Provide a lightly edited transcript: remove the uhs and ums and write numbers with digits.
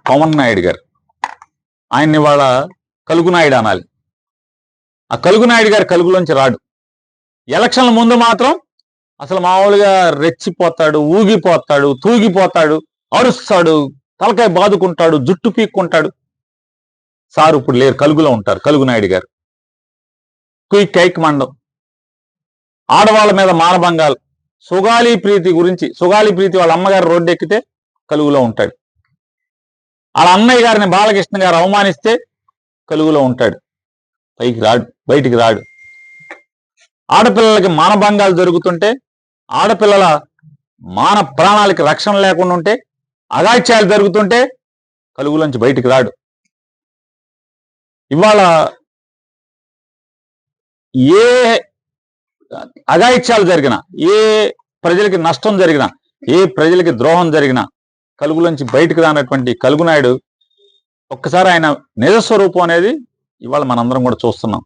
పవన్ నాయుడు గారు, ఆయన్ని వాళ్ళ కలుగునాయుడు అనాలి. ఆ కలుగునాయుడు గారు కలుగులోంచి రాడు. ఎలక్షన్ల ముందు మాత్రం అసలు మామూలుగా రెచ్చిపోతాడు, ఊగిపోతాడు, తూగిపోతాడు, అరుస్తాడు, తలకాయ బాదుకుంటాడు, జుట్టు పీక్కుంటాడు. సారు ఇప్పుడు లేరు, కలుగులో ఉంటారు కలుగునాయుడు గారు. క్విక్ కైక్ మండం, ఆడవాళ్ళ మీద మానభంగాలు, సుగాలి ప్రీతి గురించి, సుగాలి ప్రీతి వాళ్ళ అమ్మగారు రోడ్డు ఎక్కితే కలుగులో ఉంటాడు. వాళ్ళ అన్నయ్య గారిని బాలకృష్ణ గారు అవమానిస్తే కలుగులో ఉంటాడు, పైకి రాడు, బయటికి రాడు. ఆడపిల్లలకి మానభంగాలు జరుగుతుంటే, ఆడపిల్లల మాన ప్రాణాలకి రక్షణ లేకుండా ఉంటే, అగాత్యాలు జరుగుతుంటే కలుగులోంచి బయటికి రాడు. ఇవాళ ఏ అగాయిత్యాలు జరిగినా, ఏ ప్రజలకి నష్టం జరిగినా, ఏ ప్రజలకి ద్రోహం జరిగినా కలుగులోంచి బయటకు రానటువంటి కలుగునాయుడు ఒక్కసారి ఆయన నిజస్వరూపం అనేది ఇవాళ మనందరం కూడా చూస్తున్నాం.